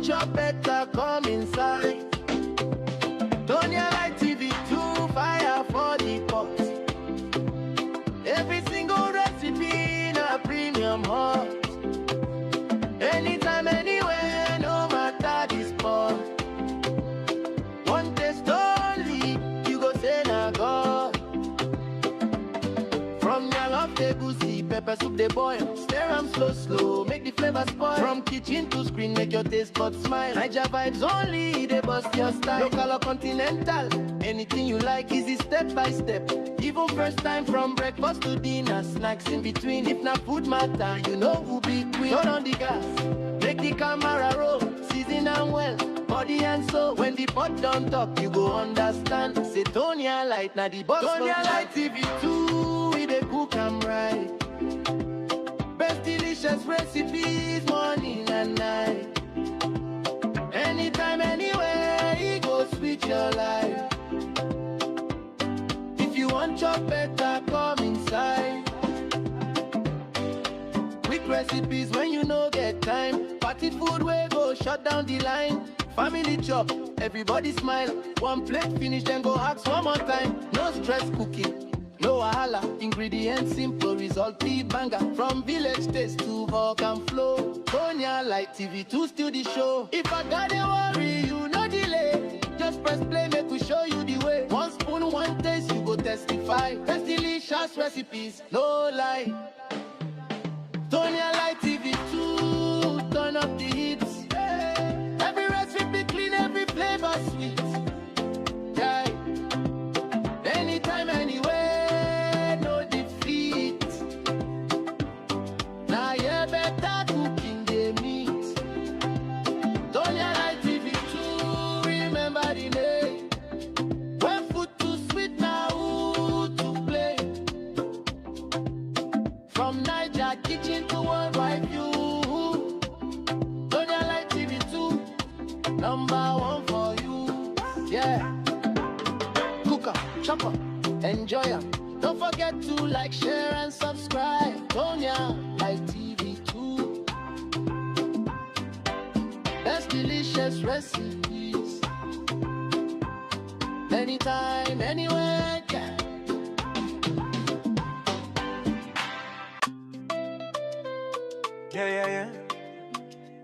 chop better, come inside. Tonia Light TV 2, fire for the pot. Every single recipe in a premium hot. Anytime, anywhere, no matter the spot. One taste only, you go say na God. From young up the goosey, pepper soup they boil. Stir 'em slow, slow, make the flavor spoil. From kitchen to screen, make your taste buds smile. Niger vibes only, they bust your style. Local or continental, anything you like, easy step by step. Even first time from breakfast to dinner, snacks in between. If not food matter, you know who be queen. Turn on the gas, make the camera roll. Season and well, body and soul. When the pot don't talk, you go understand. Say Tonia Light, now the boss. Tonia Light TV 2, we dey cook and right. Best delicious recipes, morning and night. Anytime, anywhere, it goes sweet your life. If you want chop better, come inside. Quick recipes when you no get time. Party food where go shut down the line. Family chop, everybody smile. One plate finish, then go ask one more time. No stress cooking. No wahala, ingredients simple, result be banger. From village taste to walk and flow. Tonia Light TV 2 still the show. If I gotta worry, you no delay. Just press play, make we show you the way. One spoon, one taste, you go testify. Best delicious recipes, no lie. Tonia Light TV 2, turn up the hits. Every recipe clean, every flavor sweet. Yeah. Anytime, anywhere. From Niger kitchen to worldwide view. Tonia Light TV 2, #1 for you. Yeah. Cooker, chopper, enjoy. Don't forget to like, share, and subscribe. Tonia Light TV 2. That's delicious recipes. Anytime, anywhere, yeah. Yeah.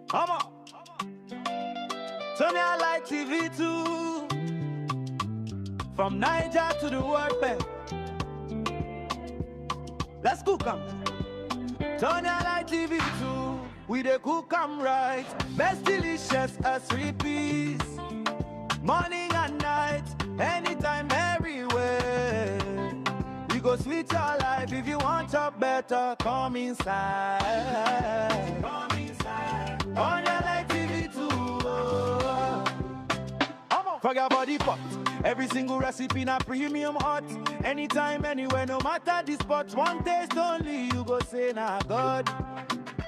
Come on. Tonia Light TV 2. From Niger to the world bank. Let's cook 'em. Tonia Light TV 2. We dey cook 'em right. Best delicious recipes. Morning and night. Anytime, everywhere. You go sweet your life. If you want your better, come inside. Come inside. Tonia Light TV 2. Forget about the pot. Every single recipe in a premium hot. Anytime, anywhere, no matter the spot. One taste only, you go say nah God.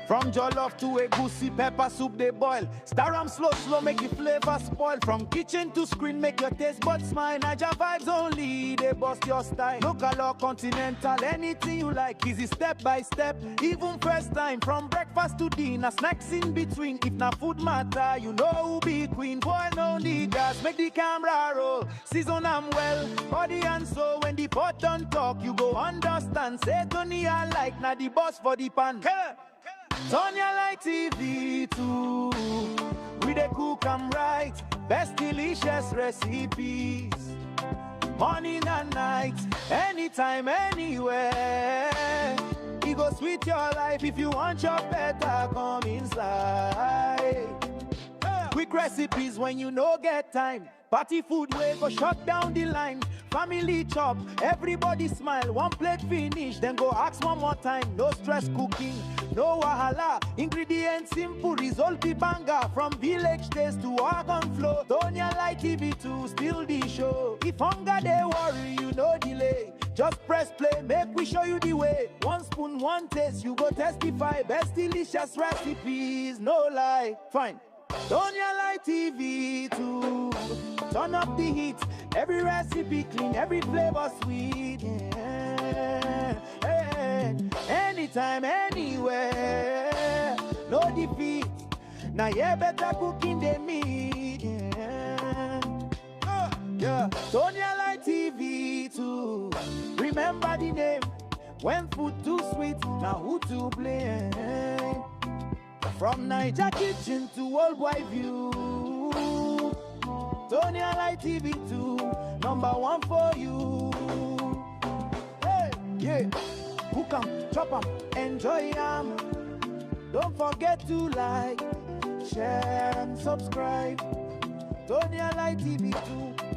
From jollof to a goosey, pepper soup they boil. Stir 'em slow, slow, make the flavor spoil. From kitchen to screen, make your taste buds smile. Niger vibes only, they bust your style. Local or continental, anything you like, easy step by step. Even first time, from breakfast to dinner, snacks in between. If not food matter, you know who be queen. Boil no need gas, make the camera roll. Season 'em well, body and soul. When the pot don't talk, you go understand. Say Tonia Light, na the boss for the pan. Tonia Light TV 2. We dey cook 'em right. Best delicious recipes. Morning and night. Anytime, anywhere. It go sweet your life. If you want your better, come inside. Quick recipes when you no get time. Party food way go shut down the line. Family chop, everybody smile. One plate finish, then go ask one more time. No stress cooking, no wahala. Ingredients simple, result be banger. From village taste to organ flow. Tonia Light TV 2, still the show. If hunger they worry, you no delay. Just press play, make we show you the way. One spoon, one taste, you go testify. Best delicious recipes, no lie. Fine. Tonia Light TV 2. Turn up the heat. Every recipe clean, every flavor sweet. Yeah. Anytime, anywhere. No defeat. Now yeah, better cooking than me. Yeah. Tonia like TV too. Remember the name. When food too sweet, now who to blame? From Niger kitchen to worldwide view. Tonia like TV too. Number one for you. Hey, yeah. Cook 'em, chop 'em, enjoy 'em. Don't forget to like, share and subscribe. Tonia like TV too.